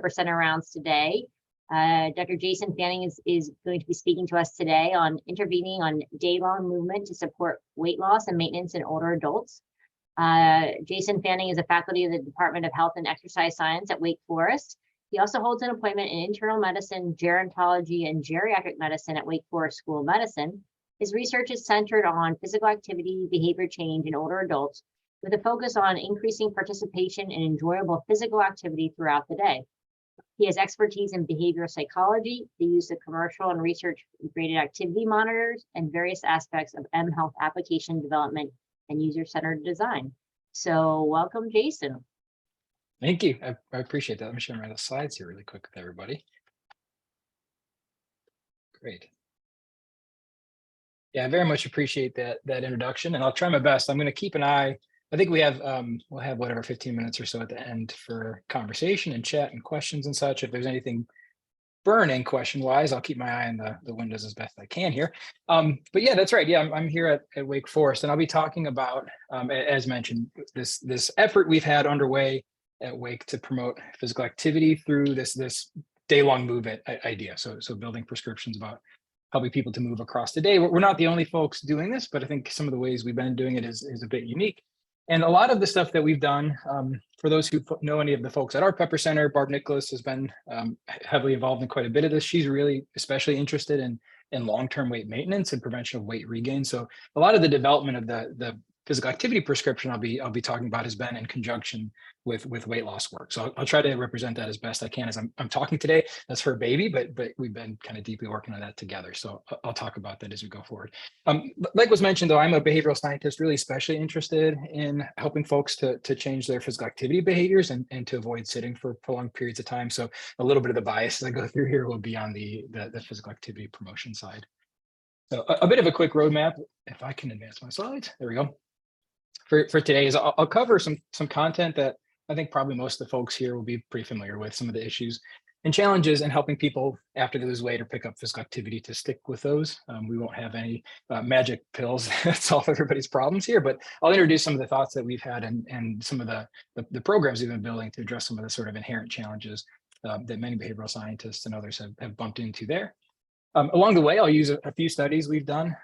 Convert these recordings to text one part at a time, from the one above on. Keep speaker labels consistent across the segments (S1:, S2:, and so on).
S1: Center rounds today. Dr. Jason Fanning is going to be speaking to us today on intervening on day-long movement to support weight loss and maintenance in older adults. Jason Fanning is a faculty of the Department of Health and Exercise Science at Wake Forest. He also holds an appointment in internal medicine, gerontology, and geriatric medicine at Wake Forest School of Medicine. His research is centered on physical activity, behavior change in older adults, with a focus on increasing participation in enjoyable physical activity throughout the day. He has expertise in behavioral psychology, the use of commercial and research-graded activity monitors, and various aspects of mHealth application development and user-centered design. So welcome, Jason.
S2: Thank you. I appreciate that. Let me share my slides here really quick with everybody. Great. Yeah, I very much appreciate that introduction, and I'll try my best. I'm going to keep an eye. I think we have we'll have whatever 15 minutes or so at the end for conversation and chat and questions and such. If there's anything burning question-wise, I'll keep my eye on the windows as best I can here. But yeah, that's right. Yeah, I'm here at Wake Forest, and I'll be talking about, as mentioned, this effort we've had underway at Wake to promote physical activity through this day-long movement idea. So building prescriptions about helping people to move across the day. We're not the only folks doing this, but I think some of the ways we've been doing it is a bit unique. And a lot of the stuff that we've done, for those who know any of the folks at our Pepper Center, Barb Nicholas has been heavily involved in quite a bit of this. She's really especially interested in long-term weight maintenance and prevention of weight regain. So a lot of the development of the physical activity prescription I'll be talking about has been in conjunction with weight loss work. So I'll try to represent that as best I can as I'm talking today. That's her baby, but we've been kind of deeply working on that together. So I'll talk about that as we go forward. Like was mentioned, though, I'm a behavioral scientist, really especially interested in helping folks to change their physical activity behaviors and to avoid sitting for prolonged periods of time. So a little bit of the bias as I go through here will be on the physical activity promotion side. So a bit of a quick roadmap, if I can advance my slides. There we go. For today is I'll cover some content that I think probably most of the folks here will be pretty familiar with, some of the issues and challenges in helping people after they lose weight or pick up physical activity to stick with those. We won't have any magic pills that solve everybody's problems here, but I'll introduce some of the thoughts that we've had and some of the programs we've been building to address some of the sort of inherent challenges that many behavioral scientists and others have bumped into there. Along the way, I'll use a few studies we've done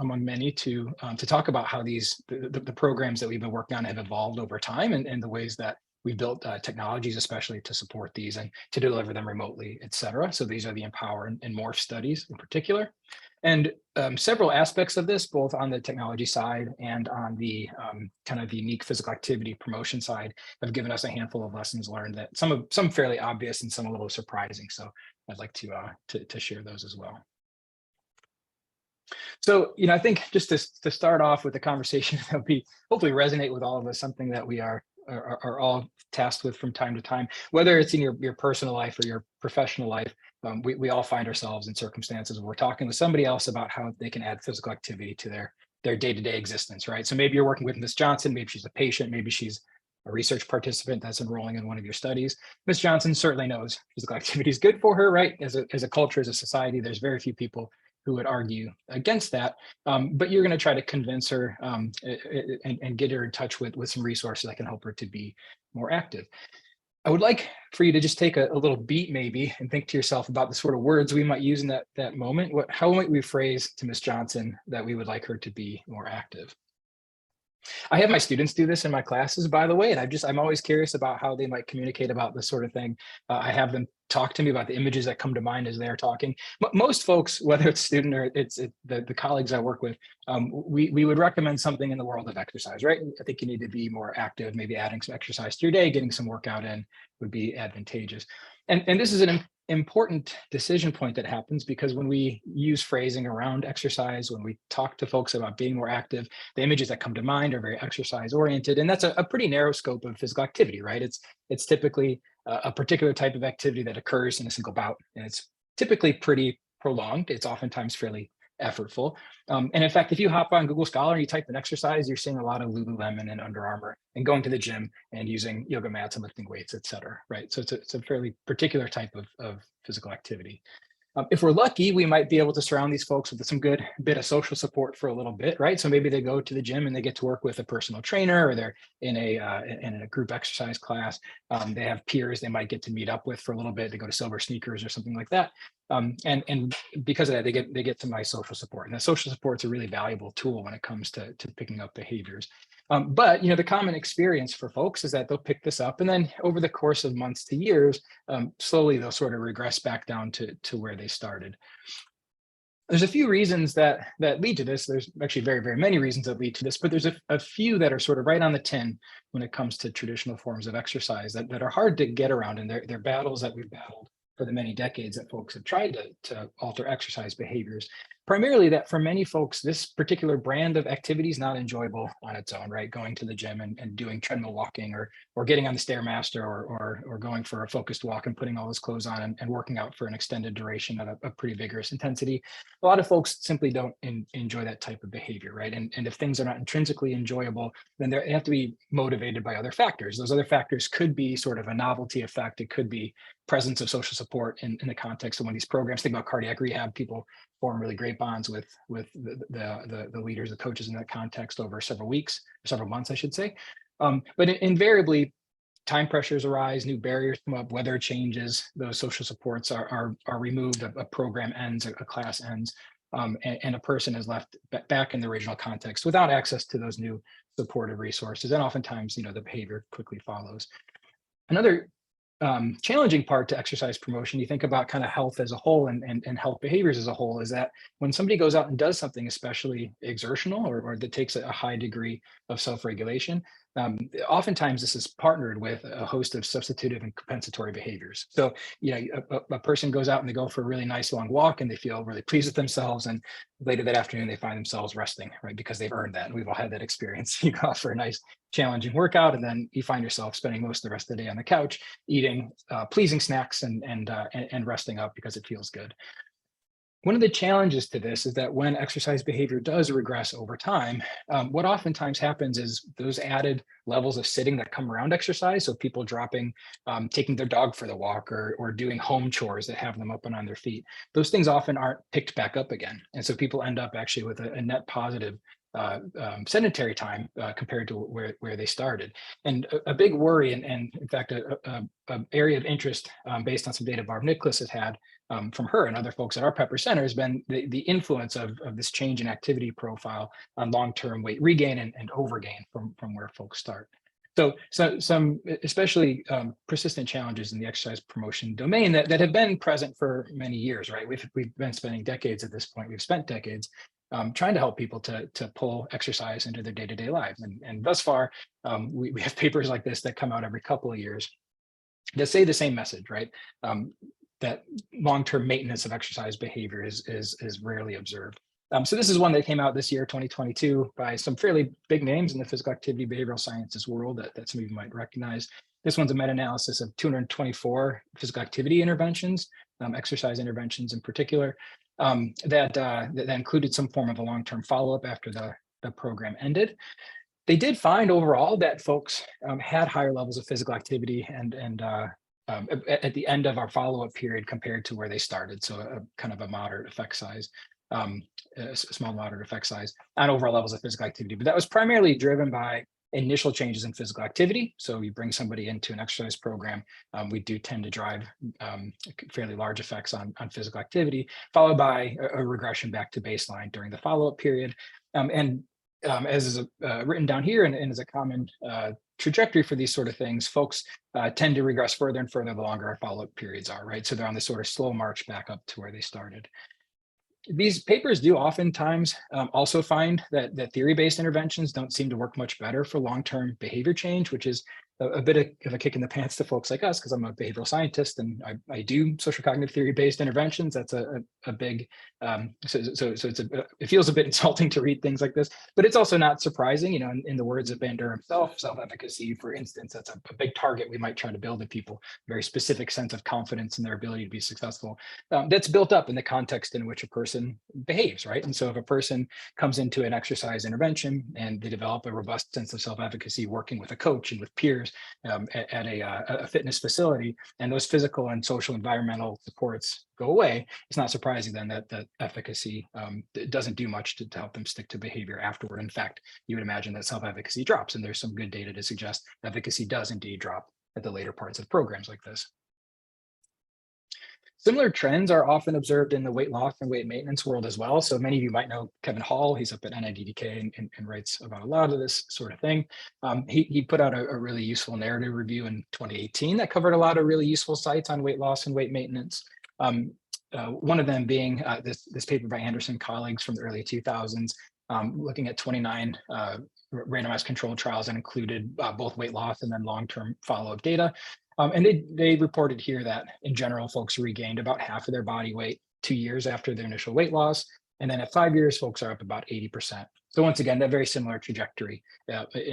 S2: among many to talk about how the programs that we've been working on have evolved over time and the ways that we built technologies, especially to support these and to deliver them remotely, et cetera. So these are the Empower and Morph studies in particular. And several aspects of this, both on the technology side and on the kind of unique physical activity promotion side, have given us a handful of lessons learned that some fairly obvious and some a little surprising. So I'd like to share those as well. So, I think just to start off with the conversation that will be hopefully resonate with all of us, something that we are all tasked with from time to time, whether it's in your personal life or your professional life. We all find ourselves in circumstances where we're talking with somebody else about how they can add physical activity to their day-to-day existence, right? So maybe you're working with Ms. Johnson, maybe she's a patient, maybe she's a research participant that's enrolling in one of your studies. Ms. Johnson certainly knows physical activity is good for her, right? As a culture, as a society, there's very few people who would argue against that, but you're going to try to convince her and get her in touch with some resources that can help her to be more active. I would like for you to just take a little beat maybe and think to yourself about the sort of words we might use in that moment. How might we phrase to Ms. Johnson that we would like her to be more active? I have my students do this in my classes, by the way, and I'm always curious about how they might communicate about this sort of thing. I have them talk to me about the images that come to mind as they're talking. Most folks, whether it's student or it's the colleagues I work with, we would recommend something in the world of exercise, right? I think you need to be more active, maybe adding some exercise to your day, getting some workout in would be advantageous. And this is an important decision point that happens because when we use phrasing around exercise, when we talk to folks about being more active, the images that come to mind are very exercise oriented, and that's a pretty narrow scope of physical activity, right? It's typically a particular type of activity that occurs in a single bout, and it's typically pretty prolonged. It's oftentimes fairly effortful. And in fact, if you hop on Google Scholar and you type in exercise, you're seeing a lot of Lululemon and Under Armour and going to the gym and using yoga mats and lifting weights, et cetera, right? So it's a fairly particular type of physical activity. If we're lucky, we might be able to surround these folks with some good bit of social support for a little bit, right? So maybe they go to the gym and they get to work with a personal trainer, or they're in a group exercise class. They have peers they might get to meet up with for a little bit. They go to Silver Sneakers or something like that. And because of that, they get some nice social support. And the social support is a really valuable tool when it comes to picking up behaviors. But the common experience for folks is that they'll pick this up, and then over the course of months to years, slowly they'll sort of regress back down to where they started. There's a few reasons that lead to this. There's actually very, very many reasons that lead to this, but there's a few that are sort of right on the tin when it comes to traditional forms of exercise that are hard to get around, and they're battles that we've battled for the many decades that folks have tried to alter exercise behaviors. Primarily that for many folks, this particular brand of activity is not enjoyable on its own, right? Going to the gym and doing treadmill walking, or getting on the Stairmaster, or going for a focused walk and putting all those clothes on and working out for an extended duration at a pretty vigorous intensity. A lot of folks simply don't enjoy that type of behavior, right? And if things are not intrinsically enjoyable, then they have to be motivated by other factors. Those other factors could be sort of a novelty effect. It could be presence of social support in the context of one of these programs. Think about cardiac rehab. People form really great bonds with the leaders, the coaches in that context over several weeks, or several months, I should say. But invariably, time pressures arise, new barriers come up, weather changes, those social supports are removed, a program ends, a class ends, and a person is left back in the original context without access to those new supportive resources. And oftentimes, the behavior quickly follows. Another challenging part to exercise promotion, you think about kind of health as a whole and health behaviors as a whole, is that when somebody goes out and does something especially exertional, or that takes a high degree of self-regulation, oftentimes this is partnered with a host of substitutive and compensatory behaviors. So, a person goes out and they go for a really nice long walk and they feel really pleased with themselves. And later that afternoon, they find themselves resting, right? Because they've earned that. And we've all had that experience. You go out for a nice challenging workout, and then you find yourself spending most of the rest of the day on the couch, eating pleasing snacks and resting up because it feels good. One of the challenges to this is that when exercise behavior does regress over time, what oftentimes happens is those added levels of sitting that come around exercise, so people taking their dog for the walk, or doing home chores that have them up and on their feet, those things often aren't picked back up again. And so people end up actually with a net positive sedentary time compared to where they started. And a big worry, and in fact, an area of interest based on some data Barb Nicholas has had from her and other folks at our Pepper Center, has been the influence of this change in activity profile on long-term weight regain and overgain from where folks start. So some especially persistent challenges in the exercise promotion domain that have been present for many years, right? We've been spending decades at this point. We've spent decades trying to help people to pull exercise into their day-to-day lives. And thus far, we have papers like this that come out every couple of years that say the same message, right? That long-term maintenance of exercise behavior is rarely observed. So this is one that came out this year, 2022, by some fairly big names in the physical activity behavioral sciences world that some of you might recognize. This one's a meta-analysis of 224 physical activity interventions, exercise interventions in particular, that included some form of a long-term follow-up after the program ended. They did find overall that folks had higher levels of physical activity at the end of our follow-up period compared to where they started. So a kind of a moderate effect size, a small moderate effect size on overall levels of physical activity. But that was primarily driven by initial changes in physical activity. So you bring somebody into an exercise program, we do tend to drive fairly large effects on physical activity, followed by a regression back to baseline during the follow-up period. As is written down here, and as a common trajectory for these sort of things, folks tend to regress further and further the longer our follow-up periods are, right? So they're on this sort of slow march back up to where they started. These papers do oftentimes also find that theory-based interventions don't seem to work much better for long-term behavior change, which is a bit of a kick in the pants to folks like us, because I'm a behavioral scientist and I do social cognitive theory-based interventions. That's a big, so it feels a bit insulting to read things like this, but it's also not surprising, in the words of Bandura himself, self-efficacy, for instance, that's a big target we might try to build in people, a very specific sense of confidence in their ability to be successful. That's built up in the context in which a person behaves, right? And so if a person comes into an exercise intervention and they develop a robust sense of self-efficacy working with a coach and with peers, at a fitness facility, and those physical and social environmental supports go away, it's not surprising then that the efficacy doesn't do much to help them stick to behavior afterward. In fact, you would imagine that self-efficacy drops, and there's some good data to suggest efficacy does indeed drop at the later parts of programs like this. Similar trends are often observed in the weight loss and weight maintenance world as well. So many of you might know Kevin Hall. He's up at NIDDK and writes about a lot of this sort of thing. He put out a really useful narrative review in 2018 that covered a lot of really useful sites on weight loss and weight maintenance. One of them being this paper by Anderson colleagues from the early 2000s, looking at 29 randomized controlled trials that included both weight loss and then long-term follow-up data. And they reported here that in general, folks regained about half of their body weight 2 years after their initial weight loss. And then at 5 years, folks are up about 80%. So once again, that very similar trajectory,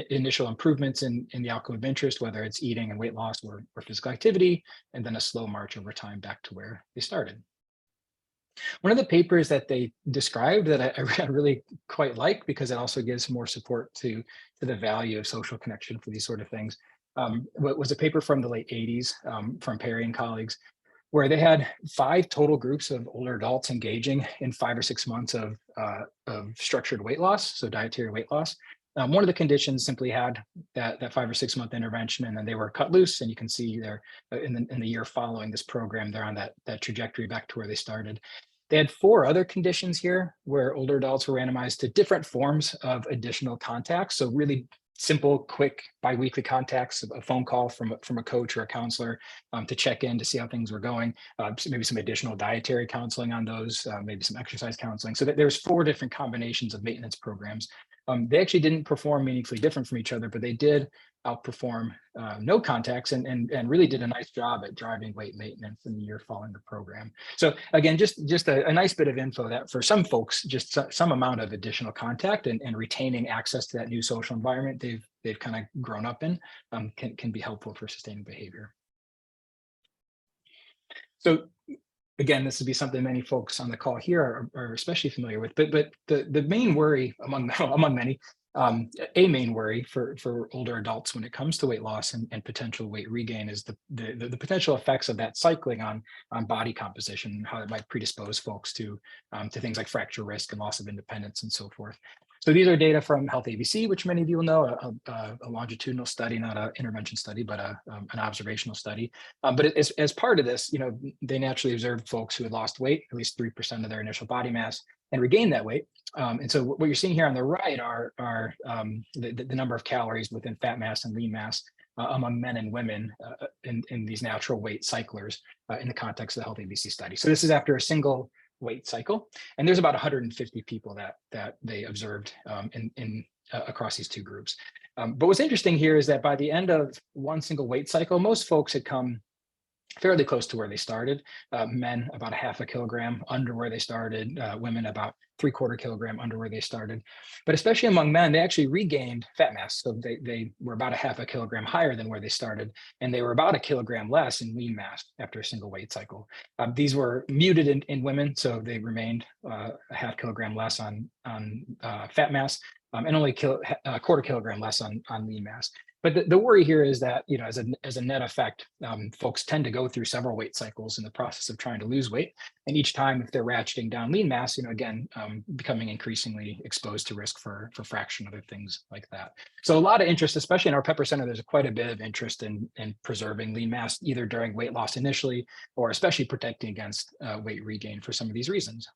S2: initial improvements in the outcome of interest, whether it's eating and weight loss or physical activity, and then a slow march over time back to where they started. One of the papers that they described that I really quite like, because it also gives more support to the value of social connection for these sort of things, was a paper from the late 80s from Perry and colleagues, where they had 5 total groups of older adults engaging in 5 or 6 months of structured weight loss, so dietary weight loss. One of the conditions simply had that 5 or 6 month intervention, and then they were cut loose. And you can see there in the year following this program, they're on that trajectory back to where they started. They had 4 other conditions here where older adults were randomized to different forms of additional contacts. So really simple, quick biweekly contacts, a phone call from a coach or a counselor to check in to see how things were going, maybe some additional dietary counseling on those, maybe some exercise counseling. So there's 4 different combinations of maintenance programs. They actually didn't perform meaningfully different from each other, but they did outperform no contacts and really did a nice job at driving weight maintenance in the year following the program. So again, just a nice bit of info that for some folks, just some amount of additional contact and retaining access to that new social environment they've kind of grown up in can be helpful for sustaining behavior. So again, this would be something many folks on the call here are especially familiar with, but the main worry among many, a main worry for older adults when it comes to weight loss and potential weight regain is the potential effects of that cycling on body composition, and how it might predispose folks to things like fracture risk and loss of independence and so forth. So these are data from Health ABC, which many of you will know, a longitudinal study, not an intervention study, but an observational study. But as part of this, they naturally observed folks who had lost weight, at least 3% of their initial body mass, and regained that weight. And so what you're seeing here on the right are the number of calories within fat mass and lean mass among men and women in these natural weight cyclers in the context of the Health ABC study. So this is after a single weight cycle, and there's about 150 people that they observed across these 2 groups. But what's interesting here is that by the end of one single weight cycle, most folks had come fairly close to where they started. Men about 0.5 kilogram under where they started, women about 3/4 kilogram under where they started. But especially among men, they actually regained fat mass. So they were about 0.5 kilogram higher than where they started, and they were about 1 kilogram less in lean mass after a single weight cycle. These were muted in women, so they remained 0.5 kilogram less on fat mass, and only 1/4 kilogram less on lean mass. But the worry here is that, as a net effect, folks tend to go through several weight cycles in the process of trying to lose weight. And each time, if they're ratcheting down lean mass, again, becoming increasingly exposed to risk for fracture and other things like that. So a lot of interest, especially in our Pepper Center, there's quite a bit of interest in preserving lean mass, either during weight loss initially, or especially protecting against weight regain for some of these reasons.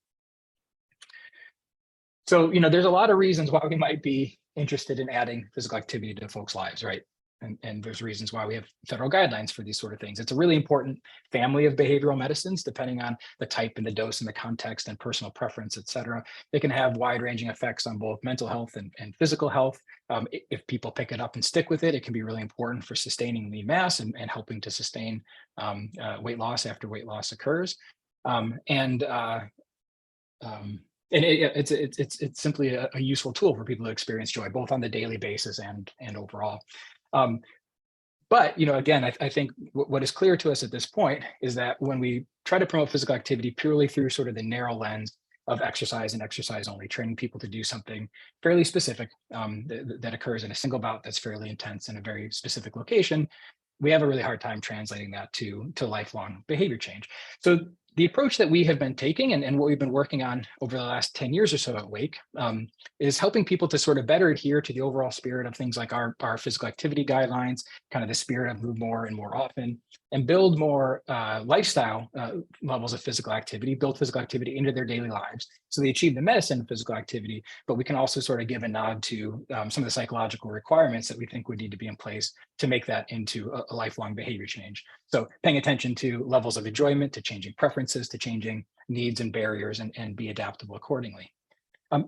S2: So, there's a lot of reasons why we might be interested in adding physical activity to folks' lives, right? And there's reasons why we have federal guidelines for these sort of things. It's a really important family of behavioral medicines, depending on the type and the dose and the context and personal preference, et cetera. They can have wide-ranging effects on both mental health and physical health. If people pick it up and stick with it, it can be really important for sustaining lean mass and helping to sustain weight loss after weight loss occurs. And it's simply a useful tool for people to experience joy, both on the daily basis and overall. But again, I think what is clear to us at this point is that when we try to promote physical activity purely through sort of the narrow lens of exercise and exercise only, training people to do something fairly specific that occurs in a single bout that's fairly intense in a very specific location. We have a really hard time translating that to lifelong behavior change. So the approach that we have been taking and what we've been working on over the last 10 years or so at Wake is helping people to sort of better adhere to the overall spirit of things like our physical activity guidelines, kind of the spirit of move more and more often, and build more lifestyle levels of physical activity, build physical activity into their daily lives. So they achieve the medicine of physical activity, but we can also sort of give a nod to some of the psychological requirements that we think would need to be in place to make that into a lifelong behavior change. So paying attention to levels of enjoyment, to changing preferences, to changing needs and barriers, and be adaptable accordingly.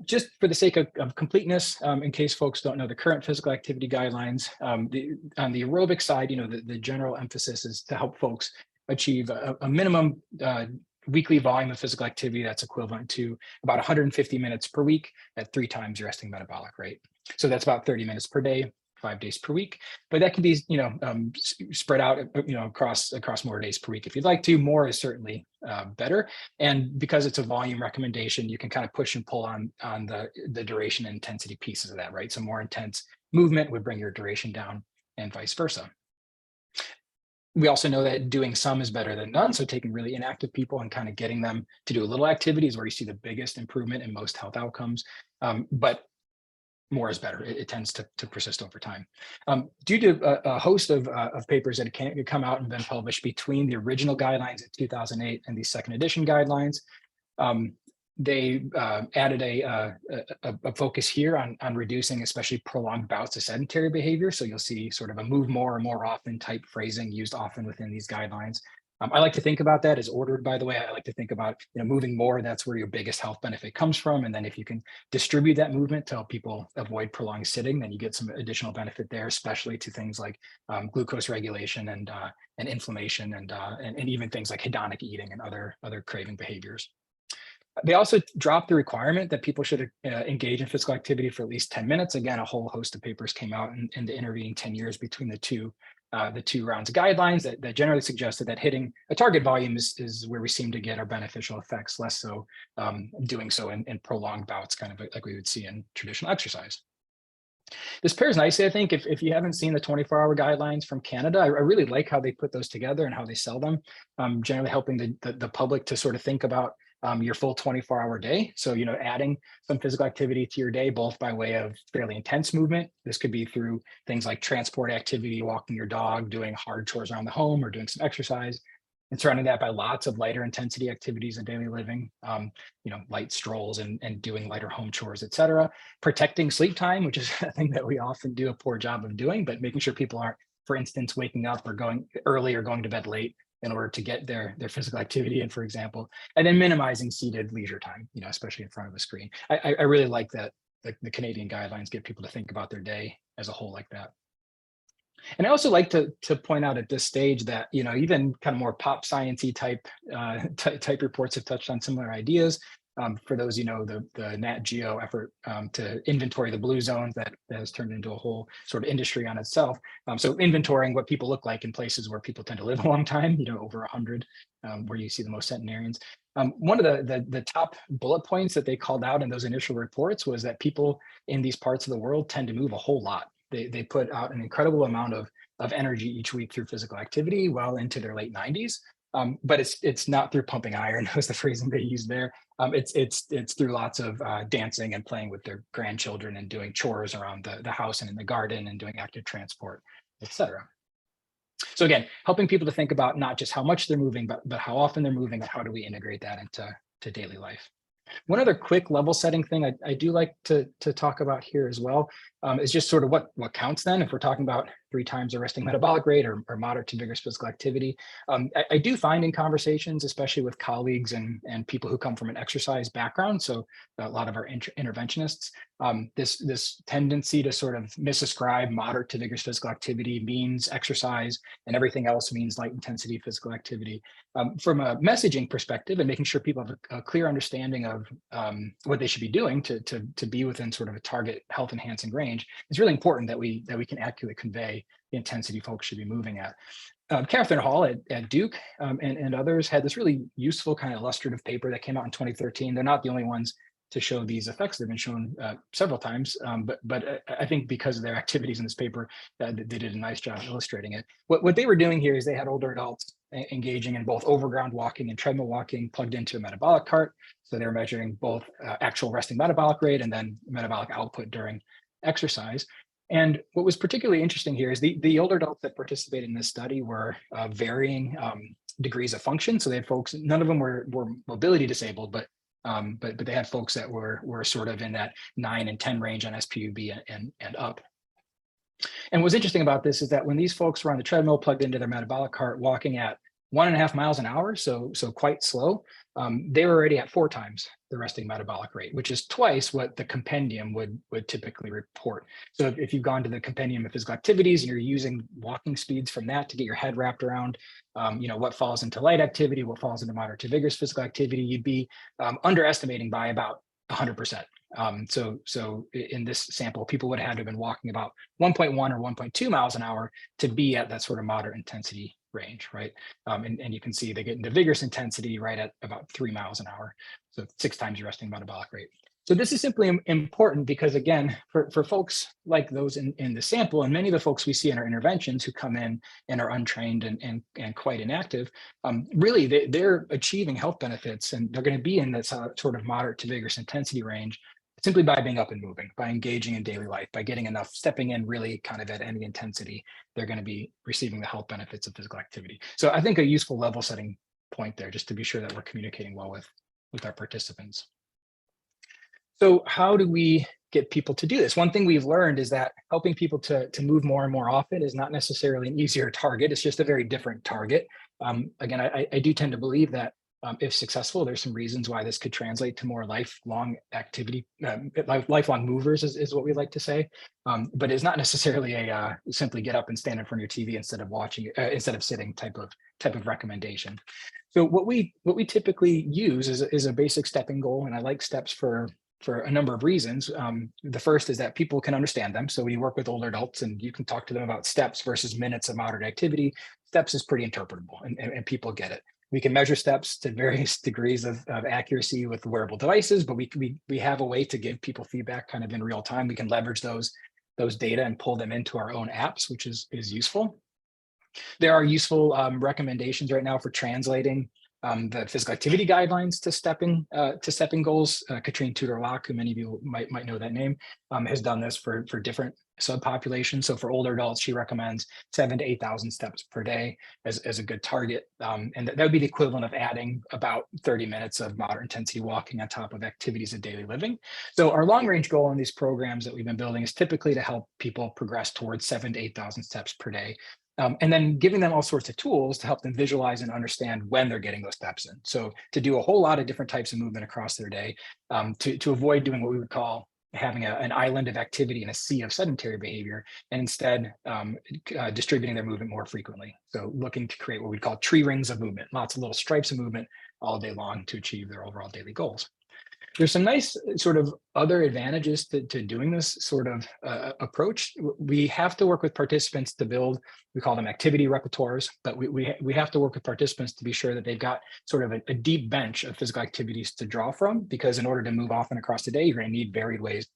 S2: Just for the sake of completeness, in case folks don't know the current physical activity guidelines, on the aerobic side, the general emphasis is to help folks achieve a minimum weekly volume of physical activity that's equivalent to about 150 minutes per week at 3 times your resting metabolic rate. So that's about 30 minutes per day, 5 days per week, but that can be, spread out, across more days per week if you'd like to. More is certainly better, and because it's a volume recommendation, you can kind of push and pull on the duration and intensity pieces of that, right? So more intense movement would bring your duration down, and vice versa. We also know that doing some is better than none. So taking really inactive people and kind of getting them to do a little activity is where you see the biggest improvement in most health outcomes. But more is better. It tends to persist over time. Due to a host of papers that can come out and been published between the original guidelines in 2008 and the second edition guidelines, they added a focus here on reducing especially prolonged bouts of sedentary behavior. So you'll see sort of a move more or more often type phrasing used often within these guidelines. I like to think about that as ordered, by the way. I like to think about, moving more, that's where your biggest health benefit comes from. And then if you can distribute that movement to help people avoid prolonged sitting, then you get some additional benefit there, especially to things like glucose regulation and inflammation and even things like hedonic eating and other craving behaviors. They also dropped the requirement that people should engage in physical activity for at least 10 minutes. Again, a whole host of papers came out in the intervening 10 years between the two rounds of guidelines that generally suggested that hitting a target volume is where we seem to get our beneficial effects, less so doing so in prolonged bouts, kind of like we would see in traditional exercise. This pairs nicely, I think, if you haven't seen the 24-hour guidelines from Canada. I really like how they put those together and how they sell them, generally helping the public to sort of think about your full 24-hour day. So, adding some physical activity to your day, both by way of fairly intense movement. This could be through things like transport activity, walking your dog, doing hard chores around the home, or doing some exercise, and surrounding that by lots of lighter intensity activities in daily living, light strolls and doing lighter home chores, et cetera. Protecting sleep time, which is a thing that we often do a poor job of doing, but making sure people aren't, for instance, waking up or going early or going to bed late in order to get their physical activity in, for example, and then minimizing seated leisure time, especially in front of a screen. I really like that the Canadian guidelines get people to think about their day as a whole like that. And I also like to point out at this stage that, even kind of more pop science-y type reports have touched on similar ideas. For those, the Nat Geo effort to inventory the blue zones that has turned into a whole sort of industry on itself. So inventorying what people look like in places where people tend to live a long time, over 100, where you see the most centenarians. One of the top bullet points that they called out in those initial reports was that people in these parts of the world tend to move a whole lot. They put out an incredible amount of energy each week through physical activity well into their late 90s. But it's not through pumping iron, was the phrasing they used there. It's through lots of dancing and playing with their grandchildren and doing chores around the house and in the garden and doing active transport, et cetera. So again, helping people to think about not just how much they're moving, but how often they're moving and how do we integrate that into daily life. One other quick level setting thing I do like to talk about here as well is just sort of what counts then. If we're talking about 3 times the resting metabolic rate or moderate to vigorous physical activity, I do find in conversations, especially with colleagues and people who come from an exercise background, so a lot of our interventionists, this tendency to sort of misascribe moderate to vigorous physical activity means exercise and everything else means light intensity physical activity. From a messaging perspective and making sure people have a clear understanding of what they should be doing to be within sort of a target health enhancing range, it's really important that we can accurately convey the intensity folks should be moving at. Catherine Hall at Duke and others had this really useful kind of illustrative paper that came out in 2013. They're not the only ones to show these effects. They've been shown several times, but I think because of their activities in this paper, they did a nice job illustrating it. What they were doing here is they had older adults engaging in both overground walking and treadmill walking plugged into a metabolic cart. So they were measuring both actual resting metabolic rate and then metabolic output during exercise. And what was particularly interesting here is the older adults that participated in this study were varying degrees of function. So they had folks, none of them were mobility disabled, but they had folks that were sort of in that 9 and 10 range on SPUB and up. And what's interesting about this is that when these folks were on the treadmill plugged into their metabolic cart walking at 1.5 miles an hour, so quite slow, they were already at 4 times the resting metabolic rate, which is twice what the compendium would typically report. So if you've gone to the compendium of physical activities and you're using walking speeds from that to get your head wrapped around, what falls into light activity, what falls into moderate to vigorous physical activity, you'd be underestimating by about 100%. So in this sample, people would have had to have been walking about 1.1 or 1.2 miles an hour to be at that sort of moderate intensity range, right? And you can see they get into vigorous intensity right at about 3 miles an hour. So 6 times your resting metabolic rate. So this is simply important because, again, for folks like those in the sample, and many of the folks we see in our interventions who come in and are untrained and quite inactive, really they're achieving health benefits, and they're going to be in that sort of moderate to vigorous intensity range simply by being up and moving, by engaging in daily life, by getting enough, stepping in really kind of at any intensity, they're going to be receiving the health benefits of physical activity. So I think a useful level setting point there, just to be sure that we're communicating well with our participants. So how do we get people to do this? One thing we've learned is that helping people to move more and more often is not necessarily an easier target. It's just a very different target. Again, I do tend to believe that if successful, there's some reasons why this could translate to more lifelong activity, lifelong movers is what we like to say. But it's not necessarily a simply get up and stand in front of your TV instead of watching, instead of sitting type of recommendation. So what we typically use is a basic stepping goal, and I like steps for a number of reasons. The first is that people can understand them. So when you work with older adults and you can talk to them about steps versus minutes of moderate activity, steps is pretty interpretable and people get it. We can measure steps to various degrees of accuracy with wearable devices, but we have a way to give people feedback kind of in real time. We can leverage those data and pull them into our own apps, which is useful. There are useful recommendations right now for translating the physical activity guidelines to stepping goals. Katrine Tudor-Locke, who many of you might know that name, has done this for different subpopulations. So for older adults, she recommends 7,000 to 8,000 steps per day as a good target. And that would be the equivalent of adding about 30 minutes of moderate intensity walking on top of activities of daily living. So our long range goal in these programs that we've been building is typically to help people progress towards 7,000 to 8,000 steps per day. And then giving them all sorts of tools to help them visualize and understand when they're getting those steps in. So to do a whole lot of different types of movement across their day, to avoid doing what we would call having an island of activity and a sea of sedentary behavior, and instead distributing their movement more frequently. So looking to create what we call tree rings of movement, lots of little stripes of movement all day long to achieve their overall daily goals. There's some nice sort of other advantages to doing this sort of approach. We have to work with participants to build, we call them activity repertoires, but we have to work with participants to be sure that they've got sort of a deep bench of physical activities to draw from, because in order to move often across the day, you're going to need varied ways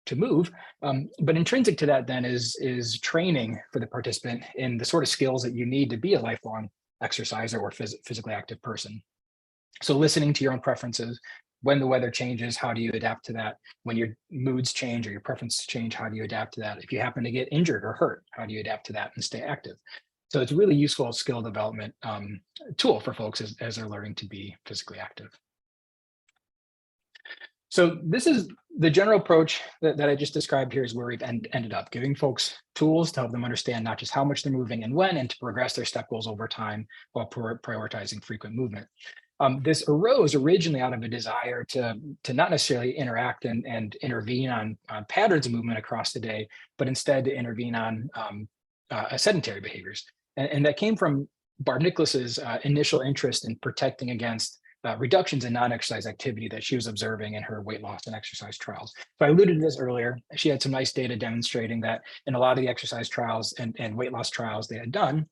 S2: to move. But intrinsic to that then is training for the participant in the sort of skills that you need to be a lifelong exerciser or physically active person. So listening to your own preferences. When the weather changes, how do you adapt to that? When your moods change or your preferences change, how do you adapt to that? If you happen to get injured or hurt, how do you adapt to that and stay active? So it's a really useful skill development tool for folks as they're learning to be physically active. So this is the general approach that I just described here, is where we've ended up, giving folks tools to help them understand not just how much they're moving and when, and to progress their step goals over time while prioritizing frequent movement. This arose originally out of a desire to not necessarily interact and intervene on patterns of movement across the day, but instead to intervene on sedentary behaviors. And that came from Barb Nicholas's initial interest in protecting against reductions in non-exercise activity that she was observing in her weight loss and exercise trials. So I alluded to this earlier. She had some nice data demonstrating that in a lot of the exercise trials and weight loss trials they had done,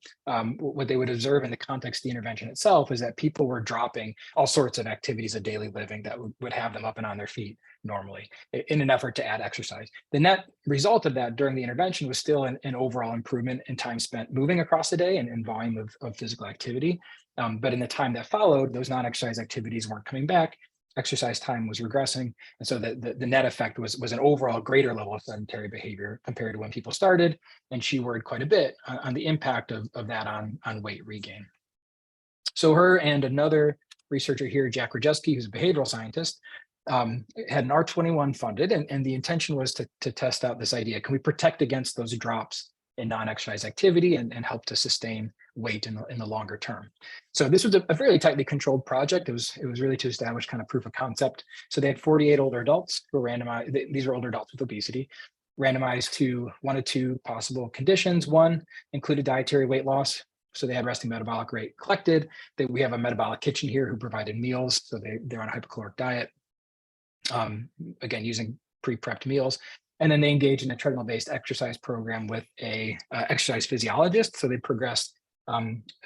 S2: what they would observe in the context of the intervention itself is that people were dropping all sorts of activities of daily living that would have them up and on their feet normally in an effort to add exercise. The net result of that during the intervention was still an overall improvement in time spent moving across the day and volume of physical activity. But in the time that followed, those non-exercise activities weren't coming back. Exercise time was regressing. And so the net effect was an overall greater level of sedentary behavior compared to when people started. And she worried quite a bit on the impact of that on weight regain. So her and another researcher here, Jack Rajewski, who's a behavioral scientist, had an R21 funded, and the intention was to test out this idea. Can we protect against those drops in non-exercise activity and help to sustain weight in the longer term? So this was a fairly tightly controlled project. It was really to establish kind of proof of concept. So they had 48 older adults who were randomized. These were older adults with obesity, randomized to one of two possible conditions. One included dietary weight loss. So they had resting metabolic rate collected. We have a metabolic kitchen here who provided meals. So they're on a hypocaloric diet. Again, using pre-prepped meals. And then they engaged in a treadmill-based exercise program with a exercise physiologist. So they progressed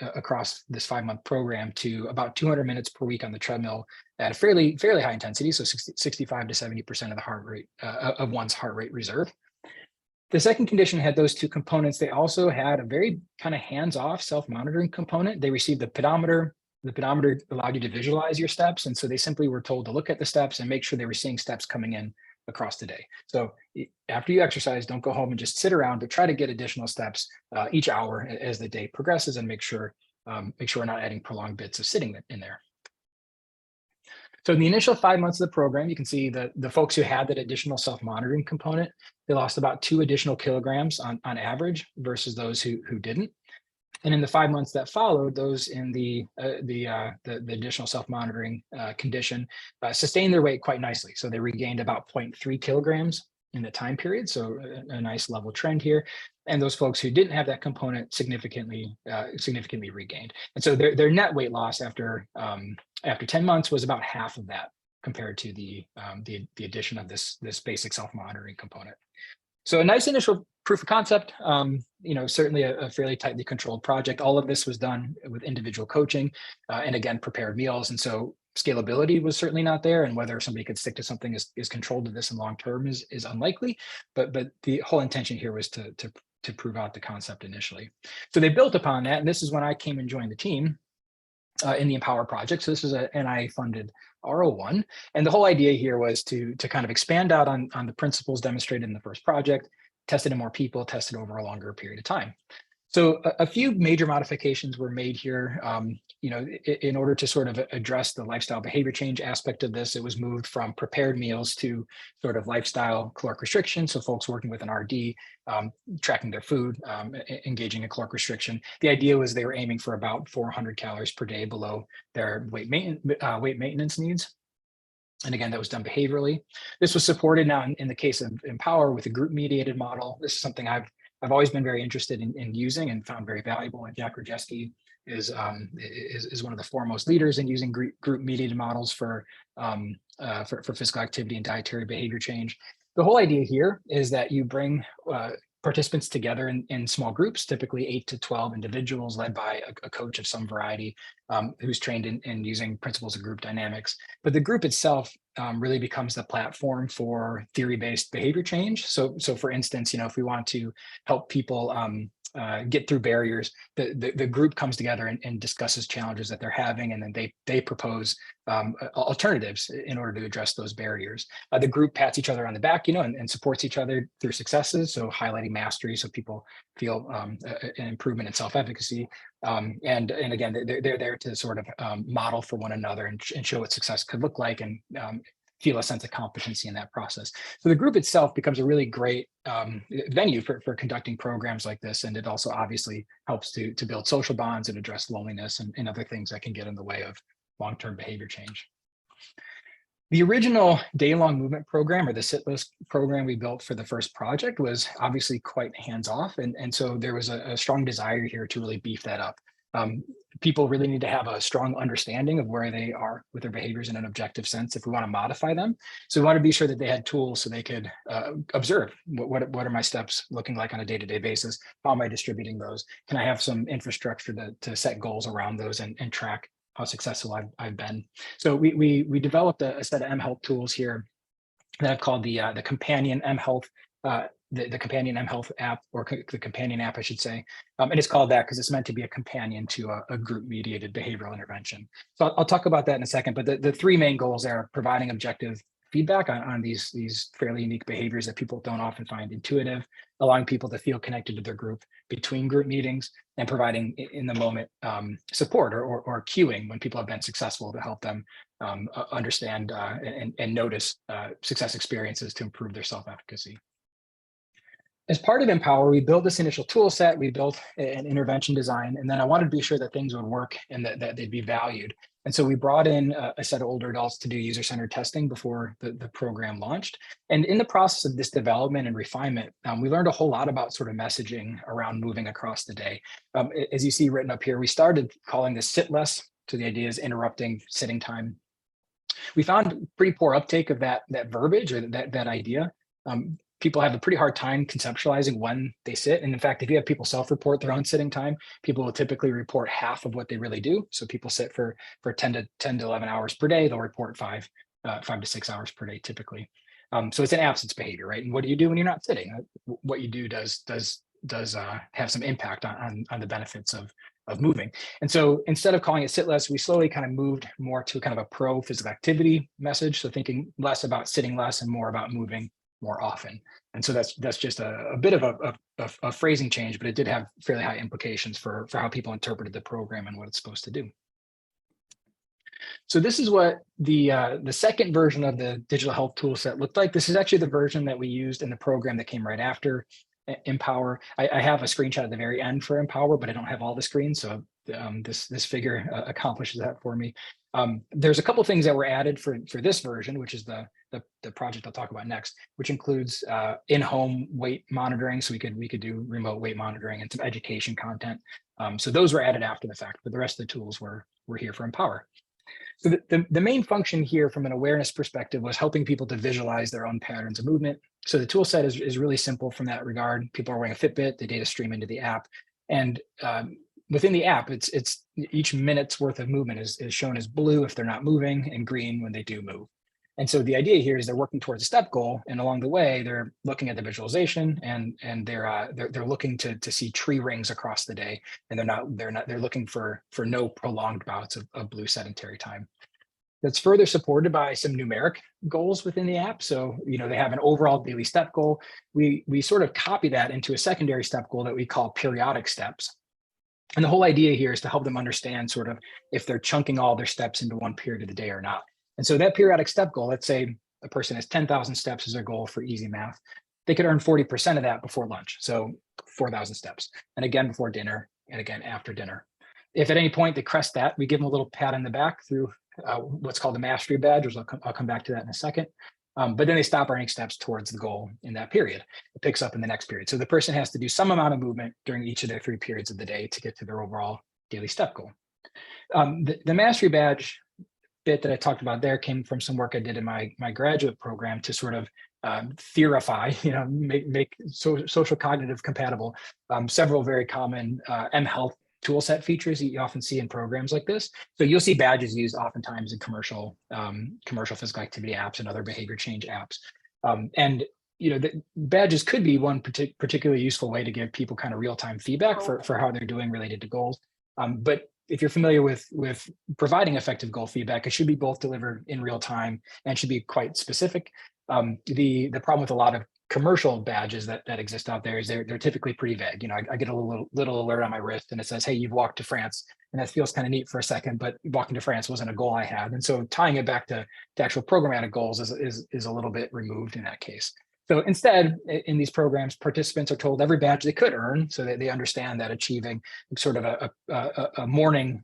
S2: across this 5-month program to about 200 minutes per week on the treadmill at a fairly high intensity, so 65 to 70% of the heart rate of one's heart rate reserve. The second condition had those two components. They also had a very kind of hands-off self-monitoring component. They received the pedometer. The pedometer allowed you to visualize your steps. And so they simply were told to look at the steps and make sure they were seeing steps coming in across the day. So after you exercise, don't go home and just sit around, but try to get additional steps each hour as the day progresses, and make sure we're not adding prolonged bits of sitting in there. So in the initial 5 months of the program, you can see the folks who had that additional self-monitoring component, they lost about 2 additional kilograms on average versus those who didn't. And in the 5 months that followed, those in the additional self-monitoring condition sustained their weight quite nicely. So they regained about 0.3 kilograms in the time period. So a nice level trend here. And those folks who didn't have that component significantly regained. And so their net weight loss after 10 months was about half of that compared to the addition of this basic self-monitoring component. So a nice initial proof of concept, certainly a fairly tightly controlled project. All of this was done with individual coaching and again, prepared meals. And so scalability was certainly not there. And whether somebody could stick to something is controlled to this in long term is unlikely. But the whole intention here was to prove out the concept initially. So they built upon that. And this is when I came and joined the team in the Empower project. So this is an NI-funded R01. And the whole idea here was to kind of expand out on the principles demonstrated in the first project, test it in more people, test it over a longer period of time. So a few major modifications were made here. In order to sort of address the lifestyle behavior change aspect of this, it was moved from prepared meals to sort of lifestyle caloric restriction. So folks working with an RD, tracking their food, engaging in caloric restriction. The idea was they were aiming for about 400 calories per day below their weight maintenance needs. And again, that was done behaviorally. This was supported now in the case of Empower with a group mediated model. This is something I've always been very interested in using and found very valuable. And Jack Rajewski is one of the foremost leaders in using group mediated models for physical activity and dietary behavior change. The whole idea here is that you bring participants together in small groups, typically 8 to 12 individuals led by a coach of some variety who's trained in using principles of group dynamics. But the group itself really becomes the platform for theory-based behavior change. So for instance, if we want to help people get through barriers, the group comes together and discusses challenges that they're having, and then they propose alternatives in order to address those barriers. The group pats each other on the back, and supports each other through successes. So highlighting mastery, so people feel an improvement in self-efficacy. And again, they're there to sort of model for one another and show what success could look like, and feel a sense of competency in that process. So the group itself becomes a really great venue for conducting programs like this. And it also obviously helps to build social bonds and address loneliness and other things that can get in the way of long-term behavior change. The original day-long movement program, or the sitless program we built for the first project, was obviously quite hands-off. And so there was a strong desire here to really beef that up. People really need to have a strong understanding of where they are with their behaviors in an objective sense if we want to modify them. So we want to be sure that they had tools so they could observe what are my steps looking like on a day-to-day basis? How am I distributing those? Can I have some infrastructure to set goals around those and track how successful I've been? So we developed a set of mHealth tools here that I've called the companion mHealth, the companion mHealth app, or the companion app, I should say. And it's called that because it's meant to be a companion to a group-mediated behavioral intervention. So I'll talk about that in a second, but the three main goals are providing objective feedback on these fairly unique behaviors that people don't often find intuitive, allowing people to feel connected to their group between group meetings, and providing in the moment support or cueing when people have been successful to help them understand and notice success experiences to improve their self-efficacy. As part of Empower, we built this initial tool set, we built an intervention design, and then I wanted to be sure that things would work and that they'd be valued. And so we brought in a set of older adults to do user-centered testing before the program launched. And in the process of this development and refinement, we learned a whole lot about sort of messaging around moving across the day. As you see written up here, we started calling this sit less. So the idea is interrupting sitting time. We found pretty poor uptake of that verbiage or that idea. People have a pretty hard time conceptualizing when they sit. And in fact, if you have people self-report their own sitting time, people will typically report half of what they really do. So people sit for 10 to 11 hours per day, they'll report 5 to 6 hours per day typically. So it's an absence behavior, right? And what do you do when you're not sitting? What you do does have some impact on the benefits of moving. And so instead of calling it sit less, we slowly kind of moved more to kind of a pro physical activity message. So thinking less about sitting less and more about moving more often. And so that's just a bit of a phrasing change, but it did have fairly high implications for how people interpreted the program and what it's supposed to do. So this is what the second version of the digital health tool set looked like. This is actually the version that we used in the program that came right after Empower. I have a screenshot at the very end for Empower, but I don't have all the screens. So this figure accomplishes that for me. There's a couple things that were added for this version, which is the project I'll talk about next, which includes in-home weight monitoring. So we could do remote weight monitoring and some education content. So those were added after the fact, but the rest of the tools were here for Empower. So the main function here from an awareness perspective was helping people to visualize their own patterns of movement. So the tool set is really simple from that regard. People are wearing a Fitbit, the data stream into the app. And within the app, it's each minute's worth of movement is shown as blue if they're not moving and green when they do move. And so the idea here is they're working towards a step goal, and along the way they're looking at the visualization and they're looking to see tree rings across the day, and they're looking for no prolonged bouts of blue sedentary time. That's further supported by some numeric goals within the app. So they have an overall daily step goal. We sort of copy that into a secondary step goal that we call periodic steps. And the whole idea here is to help them understand sort of if they're chunking all their steps into one period of the day or not. And so that periodic step goal, let's say a person has 10,000 steps as their goal for easy math, they could earn 40% of that before lunch. So 4,000 steps, and again before dinner, and again after dinner. If at any point they crest that, we give them a little pat on the back through what's called the mastery badge, which I'll come back to that in a second. But then they stop earning steps towards the goal in that period. It picks up in the next period. So the person has to do some amount of movement during each of their 3 periods of the day to get to their overall daily step goal. The mastery badge bit that I talked about there came from some work I did in my graduate program to sort of theorify, make social cognitive compatible several very common mHealth toolset features you often see in programs like this. So you'll see badges used oftentimes in commercial physical activity apps and other behavior change apps. And the badges could be one particularly useful way to give people kind of real-time feedback for how they're doing related to goals. But if you're familiar with providing effective goal feedback, it should be both delivered in real time and should be quite specific. The problem with a lot of commercial badges that exist out there is they're typically pretty vague. I get a little alert on my wrist and it says, hey, you've walked to France. And that feels kind of neat for a second, but walking to France wasn't a goal I had. And so tying it back to actual programmatic goals is a little bit removed in that case. So instead, in these programs, participants are told every badge they could earn so that they understand that achieving sort of a morning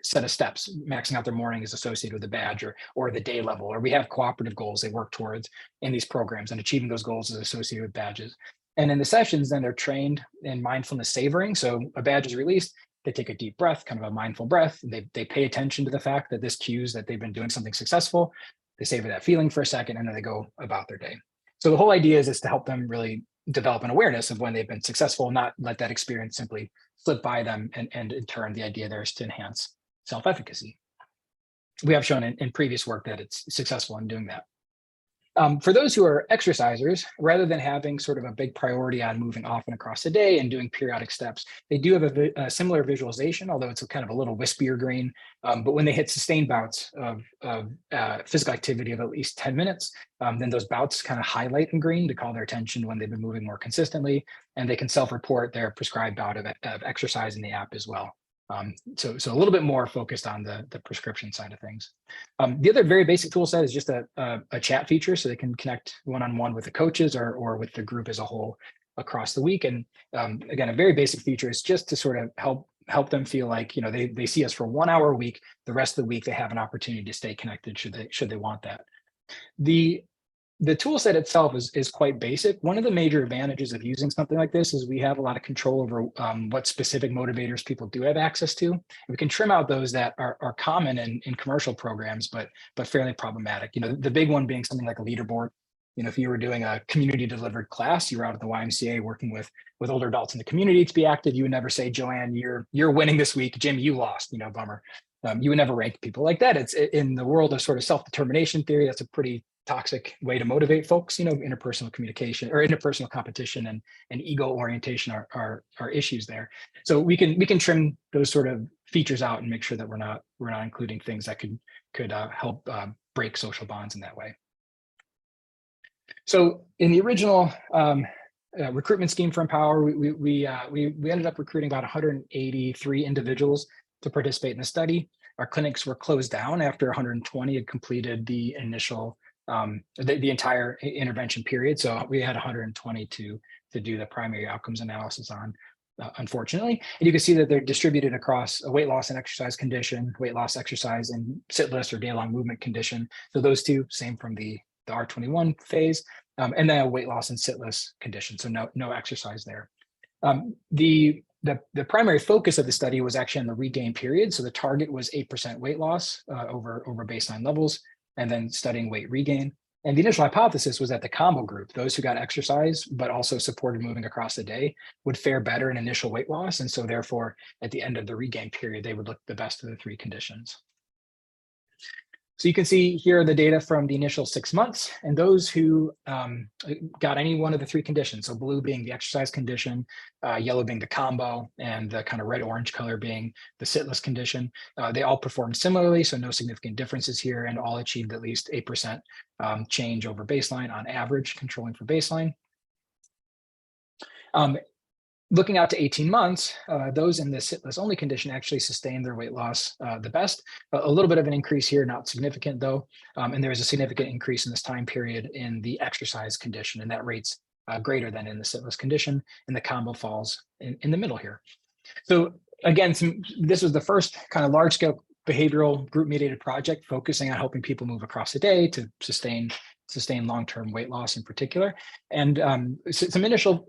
S2: set of steps, maxing out their morning is associated with the badge or the day level, or we have cooperative goals they work towards in these programs, and achieving those goals is associated with badges. And in the sessions, then they're trained in mindfulness savoring. So a badge is released, they take a deep breath, kind of a mindful breath. They pay attention to the fact that this cues that they've been doing something successful. They savor that feeling for a second, and then they go about their day. So the whole idea is to help them really develop an awareness of when they've been successful, not let that experience simply slip by them. And in turn, the idea there is to enhance self-efficacy. We have shown in previous work that it's successful in doing that. For those who are exercisers, rather than having sort of a big priority on moving often across the day and doing periodic steps, they do have a similar visualization, although it's kind of a little wispier green. But when they hit sustained bouts of physical activity of at least 10 minutes, then those bouts kind of highlight in green to call their attention when they've been moving more consistently, and they can self-report their prescribed bout of exercise in the app as well. So a little bit more focused on the prescription side of things. The other very basic tool set is just a chat feature, so they can connect one-on-one with the coaches or with the group as a whole across the week. And again, a very basic feature is just to sort of help them feel like, you know, they see us for 1 hour a week. The rest of the week, they have an opportunity to stay connected should they want that. The tool set itself is quite basic. One of the major advantages of using something like this is we have a lot of control over what specific motivators people do have access to. We can trim out those that are common in commercial programs, but fairly problematic. You know, the big one being something like a leaderboard. You know, if you were doing a community delivered class, you were out at the YMCA working with older adults in the community to be active, you would never say, Joanne, you're winning this week. Jim, you lost, you know, bummer. You would never rank people like that. It's in the world of sort of self-determination theory. That's a pretty toxic way to motivate folks. You know, interpersonal communication or interpersonal competition and ego orientation are issues there. So we can trim those sort of features out and make sure that we're not including things that could help break social bonds in that way. So in the original recruitment scheme for Empower, we ended up recruiting about 183 individuals to participate in the study. Our clinics were closed down after 120 had completed the initial the entire intervention period. So we had 120 to do the primary outcomes analysis on, unfortunately. And you can see that they're distributed across a weight loss and exercise condition, weight loss, exercise, and sitless or day-long movement condition. So those two, same from the R21 phase, and then a weight loss and sitless condition. So no exercise there. The primary focus of the study was actually on the regain period. So the target was 8% weight loss over baseline levels, and then studying weight regain. And the initial hypothesis was that the combo group, those who got exercise, but also supported moving across the day, would fare better in initial weight loss. And so therefore, at the end of the regain period, they would look the best of the three conditions. So you can see here the data from the initial 6 months, and those who got any one of the three conditions, so blue being the exercise condition, yellow being the combo, and the kind of red-orange color being the sitless condition, they all performed similarly, so no significant differences here, and all achieved at least 8% change over baseline on average, controlling for baseline. Looking out to 18 months, those in the sitless only condition actually sustained their weight loss the best. A little bit of an increase here, not significant though. And there was a significant increase in this time period in the exercise condition, and that rate's greater than in the sitless condition, and the combo falls in the middle here. So again, this was the first kind of large scale behavioral group mediated project focusing on helping people move across the day to sustain long-term weight loss in particular. And some initial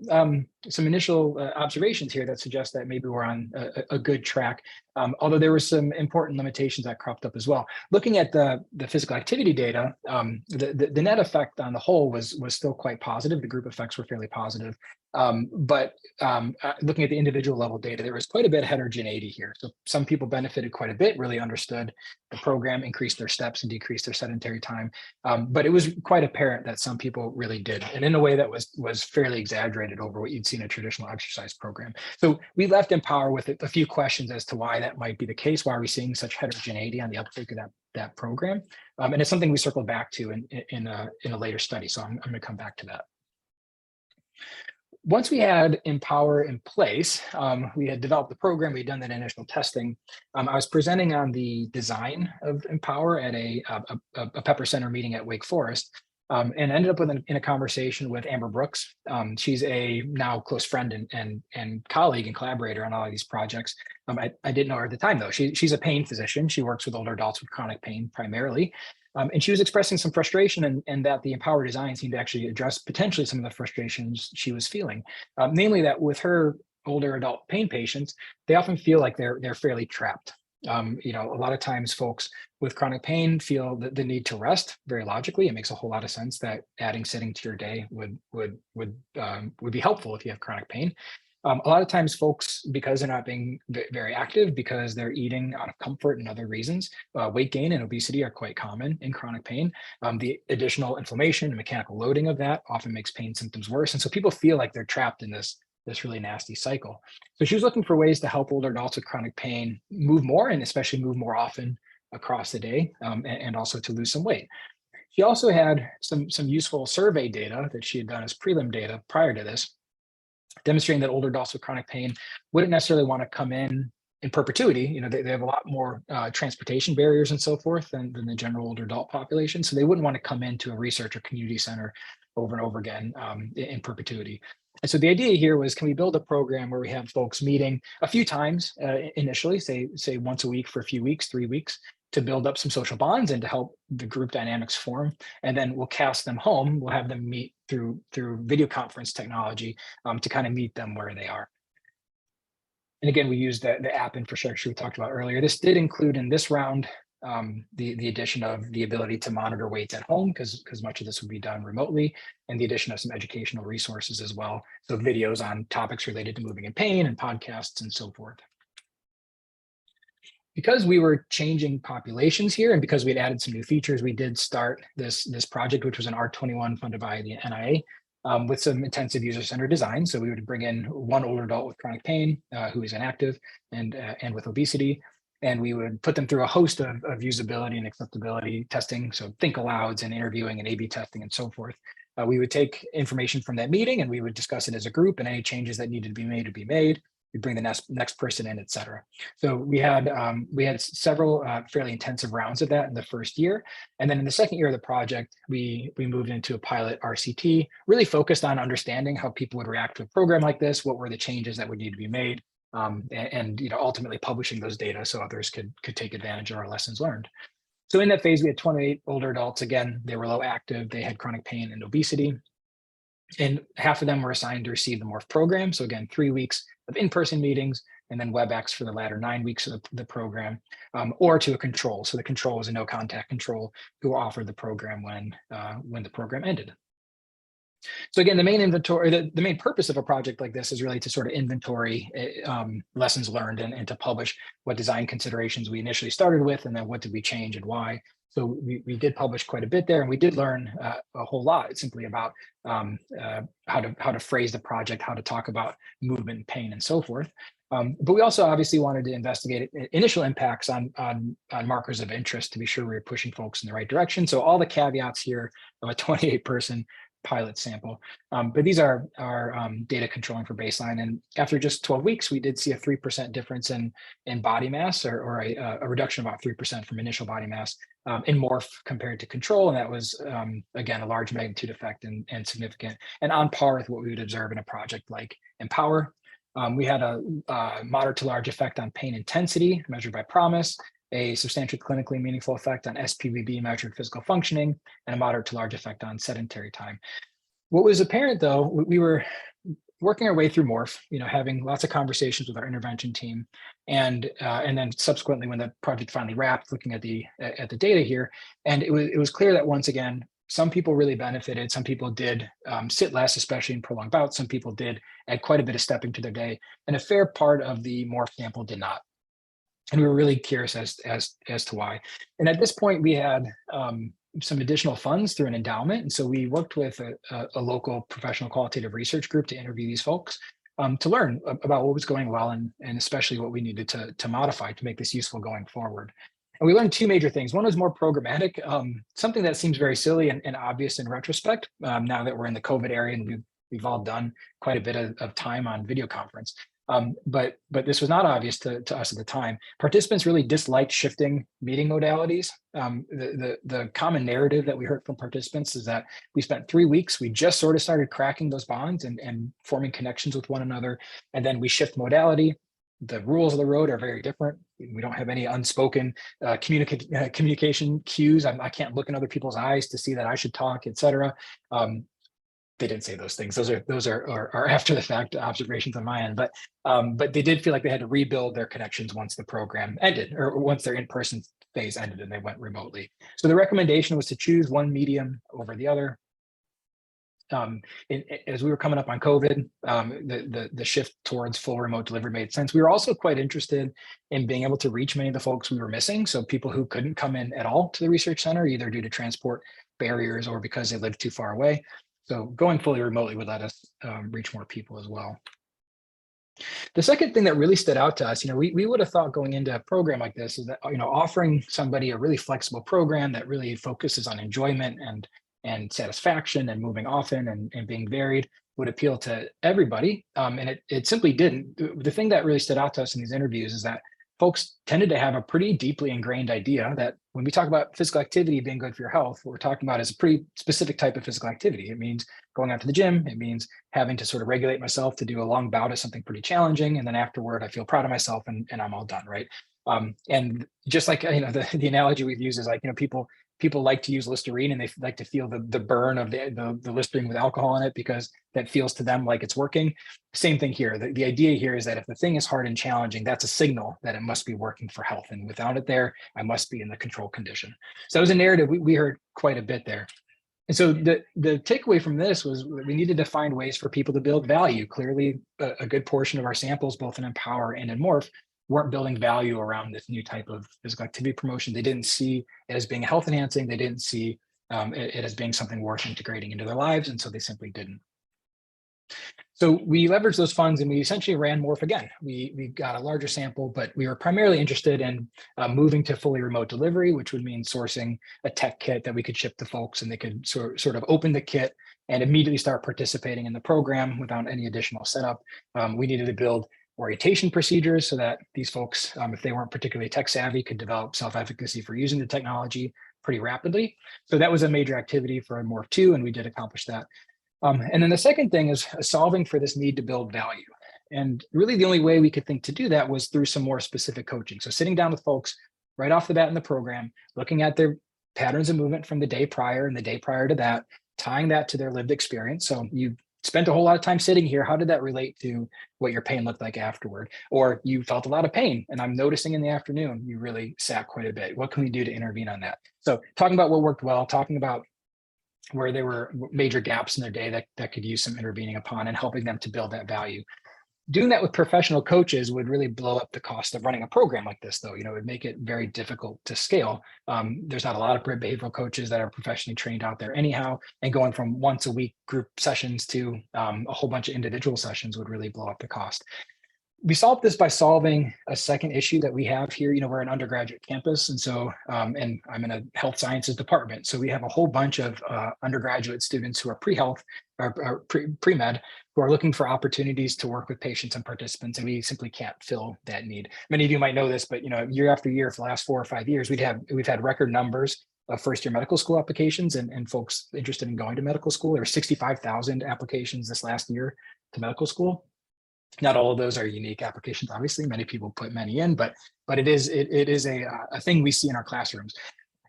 S2: observations here that suggest that maybe we're on a good track, although there were some important limitations that cropped up as well. Looking at the physical activity data, the net effect on the whole was still quite positive. The group effects were fairly positive. But looking at the individual level data, there was quite a bit of heterogeneity here. So some people benefited quite a bit, really understood the program, increased their steps and decreased their sedentary time. But it was quite apparent that some people really did, and in a way that was fairly exaggerated over what you'd see in a traditional exercise program. So we left Empower with a few questions as to why that might be the case. Why are we seeing such heterogeneity on the uptake of that program? And it's something we circled back to in a later study. So I'm going to come back to that. Once we had Empower in place, we had developed the program, we'd done that initial testing. I was presenting on the design of Empower at a Pepper Center meeting at Wake Forest, and ended up in a conversation with Amber Brooks. She's a now close friend and colleague and collaborator on all of these projects. I didn't know her at the time though. She's a pain physician. She works with older adults with chronic pain primarily. And she was expressing some frustration and that the Empower design seemed to actually address potentially some of the frustrations she was feeling. Namely that with her older adult pain patients, they often feel like they're fairly trapped. A lot of times folks with chronic pain feel the need to rest. Very logically, it makes a whole lot of sense that adding sitting to your day would be helpful if you have chronic pain. A lot of times folks, because they're not being very active, because they're eating out of comfort and other reasons, weight gain and obesity are quite common in chronic pain. The additional inflammation and mechanical loading of that often makes pain symptoms worse. And so people feel like they're trapped in this really nasty cycle. So she was looking for ways to help older adults with chronic pain move more, and especially move more often across the day, and also to lose some weight. She also had some useful survey data that she had done as prelim data prior to this, demonstrating that older adults with chronic pain wouldn't necessarily want to come in perpetuity. They have a lot more transportation barriers and so forth than the general older adult population. So they wouldn't want to come into a research or community center over and over again in perpetuity. And so the idea here was, can we build a program where we have folks meeting a few times initially, say once a week for a few weeks, 3 weeks, to build up some social bonds and to help the group dynamics form. And then we'll cast them home. We'll have them meet through video conference technology to kind of meet them where they are. And again, we use the app infrastructure we talked about earlier. This did include in this round the addition of the ability to monitor weights at home, because much of this would be done remotely, and the addition of some educational resources as well. So videos on topics related to moving and pain and podcasts and so forth. Because we were changing populations here, and because we had added some new features, we did start this project, which was an R21 funded by the NIA, with some intensive user-centered design. So we would bring in one older adult with chronic pain who is inactive and with obesity, and we would put them through a host of usability and acceptability testing. So think alouds and interviewing and A/B testing and so forth. We would take information from that meeting and we would discuss it as a group, and any changes that needed to be made would be made. We bring the next person in, et cetera. So we had several fairly intensive rounds of that in the first year. And then in the second year of the project, we moved into a pilot RCT, really focused on understanding how people would react to a program like this, what were the changes that would need to be made, and ultimately publishing those data so others could take advantage of our lessons learned. So in that phase, we had 28 older adults. Again, they were low active, they had chronic pain and obesity. And half of them were assigned to receive the MORPH program. So again, 3 weeks of in-person meetings, and then WebEx for the latter 9 weeks of the program, or to a control. So the control was a no contact control who offered the program when the program ended. So again, the main purpose of a project like this is really to sort of inventory lessons learned and to publish what design considerations we initially started with, and then what did we change and why. So we did publish quite a bit there, and we did learn a whole lot simply about how to phrase the project, how to talk about movement and pain and so forth. But we also obviously wanted to investigate initial impacts on markers of interest to be sure we were pushing folks in the right direction. So all the caveats here of a 28-person pilot sample, but these are data controlling for baseline. And after just 12 weeks, we did see a 3% difference in body mass, or a reduction of about 3% from initial body mass in MORPH compared to control. And that was, again, a large magnitude effect and significant, and on par with what we would observe in a project like Empower. We had a moderate to large effect on pain intensity measured by PROMIS, a substantially clinically meaningful effect on SPVB measured physical functioning, and a moderate to large effect on sedentary time. What was apparent, though, we were working our way through MORPH, having lots of conversations with our intervention team, and then subsequently, when the project finally wrapped, looking at the data here, and it was clear that once again, some people really benefited. Some people did sit less, especially in prolonged bouts. Some people did add quite a bit of stepping to their day, and a fair part of the MORPH sample did not. And we were really curious as to why. And at this point, we had some additional funds through an endowment. And so we worked with a local professional qualitative research group to interview these folks to learn about what was going well, and especially what we needed to modify to make this useful going forward. And we learned 2 major things. One was more programmatic, something that seems very silly and obvious in retrospect, now that we're in the COVID era and we've all done quite a bit of time on video conference. But this was not obvious to us at the time. Participants really disliked shifting meeting modalities. The common narrative that we heard from participants is that we spent 3 weeks, we just sort of started cracking those bonds and forming connections with one another, and then we shift modality. The rules of the road are very different. We don't have any unspoken communication cues. I can't look in other people's eyes to see that I should talk, et cetera. they didn't say those things. Those are after the fact observations on my end, but they did feel like they had to rebuild their connections once the program ended, or once their in-person phase ended and they went remotely. So the recommendation was to choose one medium over the other. As we were coming up on COVID, the shift towards full remote delivery made sense. We were also quite interested in being able to reach many of the folks we were missing. So people who couldn't come in at all to the research center, either due to transport barriers or because they lived too far away. So going fully remotely would let us reach more people as well. The second thing that really stood out to us, we would have thought going into a program like this is that, offering somebody a really flexible program that really focuses on enjoyment and satisfaction and moving often and being varied would appeal to everybody. And it simply didn't. The thing that really stood out to us in these interviews is that folks tended to have a pretty deeply ingrained idea that when we talk about physical activity being good for your health, what we're talking about is a pretty specific type of physical activity. It means going out to the gym. It means having to sort of regulate myself to do a long bout of something pretty challenging. And then afterward, I feel proud of myself and I'm all done, right? And just like, the analogy we've used is like, people like to use Listerine and they like to feel the burn of the Listerine with alcohol in it because that feels to them like it's working. Same thing here. The idea here is that if the thing is hard and challenging, that's a signal that it must be working for health. And without it there, I must be in the control condition. So that was a narrative we heard quite a bit there. And so the takeaway from this was we needed to find ways for people to build value. Clearly, a good portion of our samples, both in Empower and in Morph, weren't building value around this new type of physical activity promotion. They didn't see it as being health enhancing. They didn't see it as being something worth integrating into their lives. And so they simply didn't. So we leveraged those funds and we essentially ran Morph again. We got a larger sample, but we were primarily interested in moving to fully remote delivery, which would mean sourcing a tech kit that we could ship to folks and they could sort of open the kit and immediately start participating in the program without any additional setup. We needed to build orientation procedures so that these folks, if they weren't particularly tech savvy, could develop self-efficacy for using the technology pretty rapidly. So that was a major activity for Morph 2, and we did accomplish that. And then the second thing is solving for this need to build value. And really the only way we could think to do that was through some more specific coaching. So sitting down with folks right off the bat in the program, looking at their patterns of movement from the day prior and the day prior to that, tying that to their lived experience. So you spent a whole lot of time sitting here. How did that relate to what your pain looked like afterward? Or you felt a lot of pain and I'm noticing in the afternoon, you really sat quite a bit. What can we do to intervene on that? So talking about what worked well, talking about where there were major gaps in their day that could use some intervening upon and helping them to build that value. Doing that with professional coaches would really blow up the cost of running a program like this, though. It would make it very difficult to scale. There's not a lot of behavioral coaches that are professionally trained out there anyhow, and going from once a week group sessions to a whole bunch of individual sessions would really blow up the cost. We solved this by solving a second issue that we have here. We're an undergraduate campus, and so and I'm in a health sciences department. So we have a whole bunch of undergraduate students who are pre-health or pre-med who are looking for opportunities to work with patients and participants, and we simply can't fill that need. Many of you might know this, but year after year for the last 4 or 5 years, we've had record numbers of first-year medical school applications and folks interested in going to medical school. There were 65,000 applications this last year to medical school. Not all of those are unique applications, obviously. Many people put many in, but it is a thing we see in our classrooms.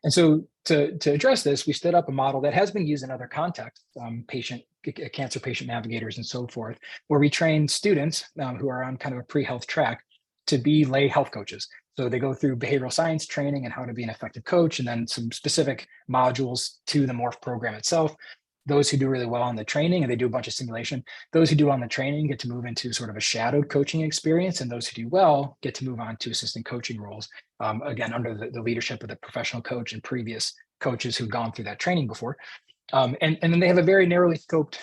S2: And so to address this, we stood up a model that has been used in other contexts, cancer patient navigators and so forth, where we train students who are on kind of a pre-health track to be lay health coaches. So they go through behavioral science training and how to be an effective coach, and then some specific modules to the Morph program itself. Those who do really well on the training, and they do a bunch of simulation, those who do on the training get to move into sort of a shadowed coaching experience, and those who do well get to move on to assistant coaching roles, again, under the leadership of the professional coach and previous coaches who've gone through that training before. And then they have a very narrowly scoped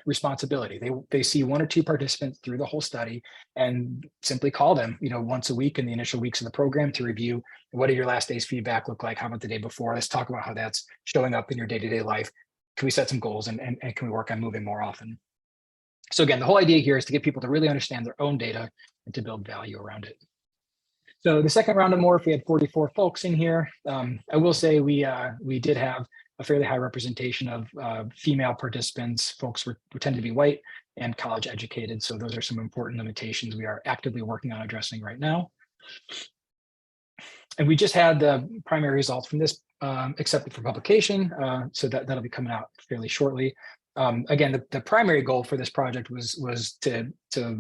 S2: responsibility. They see 1 or 2 participants through the whole study and simply call them, once a week in the initial weeks of the program to review what did your last day's feedback look like? How about the day before? Let's talk about how that's showing up in your day-to-day life. Can we set some goals and can we work on moving more often? So again, the whole idea here is to get people to really understand their own data and to build value around it. So the second round of Morph, we had 44 folks in here. I will say we did have a fairly high representation of female participants. Folks who tend to be white and college educated. So those are some important limitations we are actively working on addressing right now. And we just had the primary results from this accepted for publication. So that'll be coming out fairly shortly. Again, the primary goal for this project was to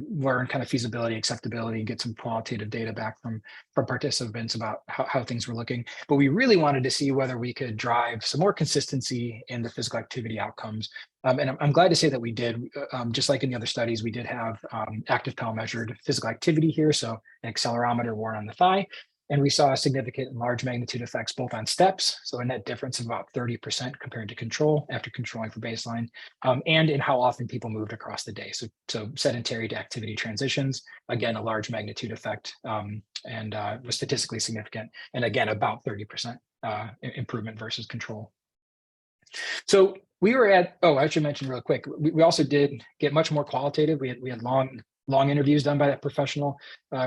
S2: learn kind of feasibility, acceptability, and get some qualitative data back from participants about how things were looking. But we really wanted to see whether we could drive some more consistency in the physical activity outcomes. And I'm glad to say that we did. Just like in the other studies, we did have active PAL measured physical activity here, so an accelerometer worn on the thigh. And we saw significant and large magnitude effects both on steps, so a net difference of about 30% compared to control after controlling for baseline, and in how often people moved across the day. So sedentary to activity transitions, again, a large magnitude effect, and was statistically significant. And again, about 30% improvement versus control. So we were at, I should mention real quick, we also did get much more qualitative. We had long interviews done by that professional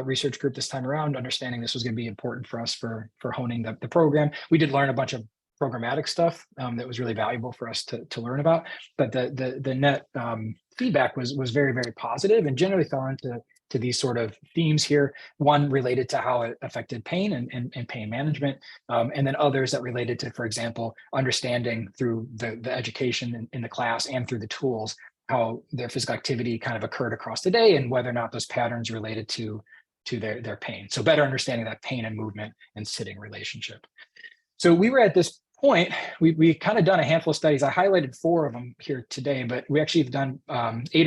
S2: research group this time around, understanding this was going to be important for us for honing the program. We did learn a bunch of programmatic stuff that was really valuable for us to learn about, but the net feedback was very, very positive and generally fell into these sort of themes here. One related to how it affected pain and pain management, and then others that related to, for example, understanding through the education in the class and through the tools how their physical activity kind of occurred across the day and whether or not those patterns related to their pain. So better understanding that pain and movement and sitting relationship. So we were at this point, we kind of done a handful of studies. I highlighted 4 of them here today, but we actually have done 8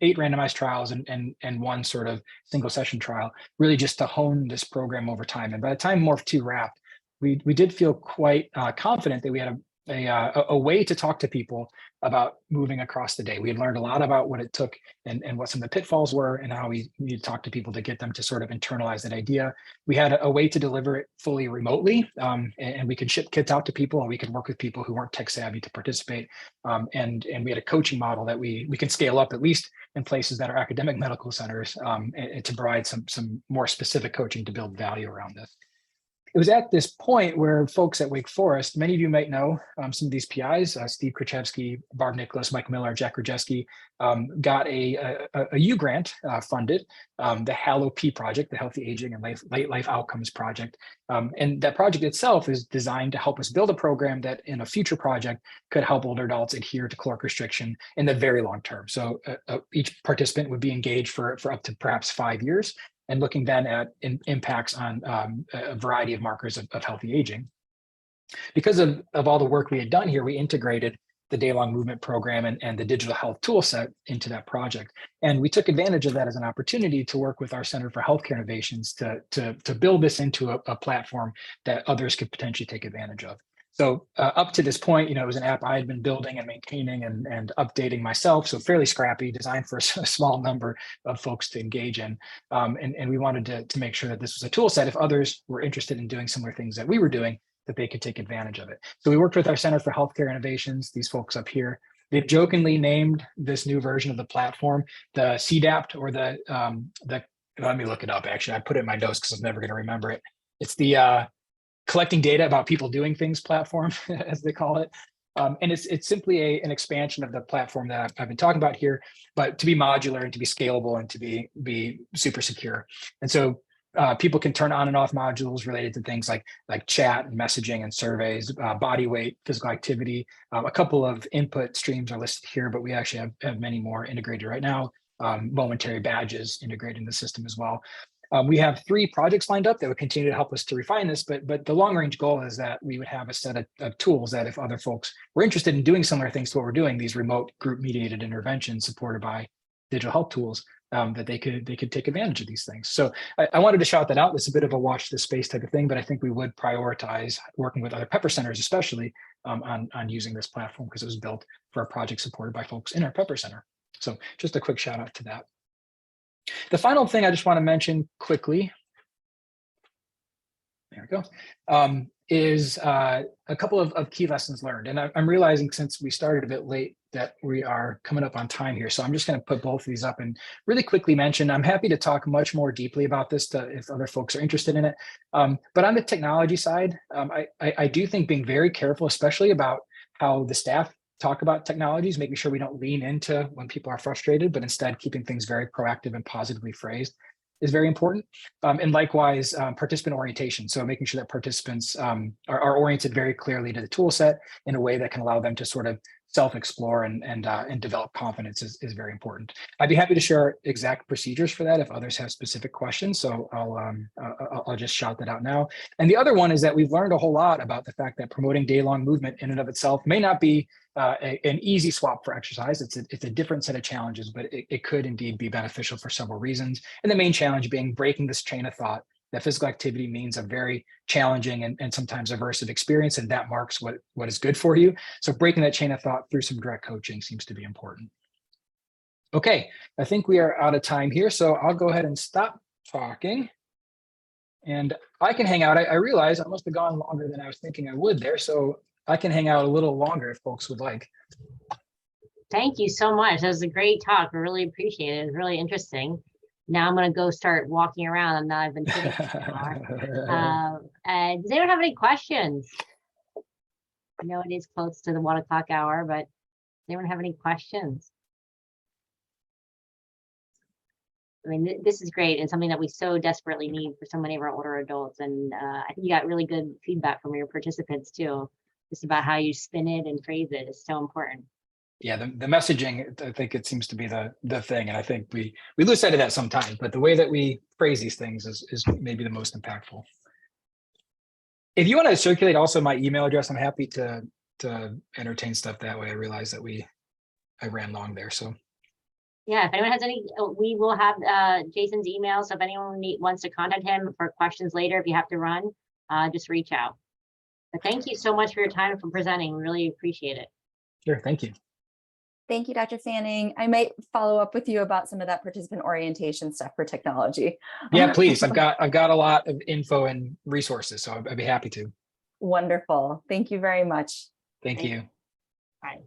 S2: randomized trials and 1 sort of single session trial, really just to hone this program over time. And by the time MORPH-2 wrapped, we did feel quite confident that we had a way to talk to people about moving across the day. We had learned a lot about what it took and what some of the pitfalls were and how we need to talk to people to get them to sort of internalize that idea. We had a way to deliver it fully remotely, and we could ship kits out to people and we could work with people who weren't tech savvy to participate. And we had a coaching model that we can scale up, at least in places that are academic medical centers, and to provide some more specific coaching to build value around this. It was at this point where folks at Wake Forest, many of you might know some of these PIs, Steve Krichevsky, Barb Nicholas, Mike Miller, Jack Rajewski, got a U grant funded, the HALO-P project, the Healthy Aging and Late Life Outcomes project. And that project itself is designed to help us build a program that in a future project could help older adults adhere to caloric restriction in the very long term. So each participant would be engaged for up to perhaps 5 years, and looking then at impacts on a variety of markers of healthy aging. Because of all the work we had done here, we integrated the day-long movement program and the digital health tool set into that project. And we took advantage of that as an opportunity to work with our Center for Healthcare Innovations to build this into a platform that others could potentially take advantage of. So up to this point, it was an app I had been building and maintaining and updating myself. So fairly scrappy, designed for a small number of folks to engage in. And we wanted to make sure that this was a tool set if others were interested in doing similar things that we were doing, that they could take advantage of it. So we worked with our Center for Healthcare Innovations, these folks up here. They've jokingly named this new version of the platform the CDAPT, or the let me look it up. Actually, I put it in my notes because I'm never going to remember it. It's the collecting data about people doing things platform, as they call it. And it's simply an expansion of the platform that I've been talking about here, but to be modular and to be scalable and to be super secure. And so people can turn on and off modules related to things like chat and messaging and surveys, body weight, physical activity. A couple of input streams are listed here, but we actually have many more integrated right now. Momentary badges integrated in the system as well. We have 3 projects lined up that would continue to help us to refine this, but the long range goal is that we would have a set of tools that if other folks were interested in doing similar things to what we're doing, these remote group mediated interventions supported by digital health tools, that they could take advantage of these things. So I wanted to shout that out. It's a bit of a watch this space type of thing, but I think we would prioritize working with other Pepper centers, especially on using this platform because it was built for a project supported by folks in our Pepper Center. So just a quick shout out to that. The final thing I just want to mention quickly, there we go, is a couple of key lessons learned. And I'm realizing since we started a bit late that we are coming up on time here. So I'm just going to put both of these up and really quickly mention, I'm happy to talk much more deeply about this if other folks are interested in it. But on the technology side, I do think being very careful, especially about how the staff talk about technologies, making sure we don't lean into when people are frustrated, but instead keeping things very proactive and positively phrased is very important. And likewise, participant orientation. So making sure that participants are oriented very clearly to the tool set in a way that can allow them to sort of self-explore and develop confidence is very important. I'd be happy to share exact procedures for that if others have specific questions. So I'll just shout that out now. And the other one is that we've learned a whole lot about the fact that promoting day-long movement in and of itself may not be an easy swap for exercise. It's a different set of challenges, but it could indeed be beneficial for several reasons. And the main challenge being breaking this chain of thought that physical activity means a very challenging and sometimes aversive experience, and that marks what is good for you. So breaking that chain of thought through some direct coaching seems to be important. Okay, I think we are out of time here, so I'll go ahead and stop talking. And I can hang out. I realize I must have gone longer than I was thinking I would there, so I can hang out a little longer if folks would like.
S1: Thank you so much. That was a great talk. I really appreciate it. It was really interesting. Now I'm going to go start walking around, and now I've been sitting for an hour. And does anyone have any questions? I know it is close to the 1 o'clock hour, but does anyone have any questions? I mean, this is great and something that we so desperately need for so many of our older adults. And I think you got really good feedback from your participants too, just about how you spin it and phrase it is so important.
S2: Yeah, the messaging, I think it seems to be the thing. And I think we lose sight of that sometimes, but the way that we phrase these things is maybe the most impactful. If you want to circulate also my email address, I'm happy to entertain stuff that way. I realize that I ran long there. So
S1: yeah, if anyone has any, we will have Jason's email. So if anyone wants to contact him for questions later, if you have to run, just reach out. But thank you so much for your time and for presenting. We really appreciate it.
S2: Sure, thank you.
S3: Thank you, Dr. Fanning. I might follow up with you about some of that participant orientation stuff for technology.
S2: Yeah, please. I've got a lot of info and resources, so I'd be happy to.
S3: Wonderful. Thank you very much.
S2: Thank you.
S1: Bye.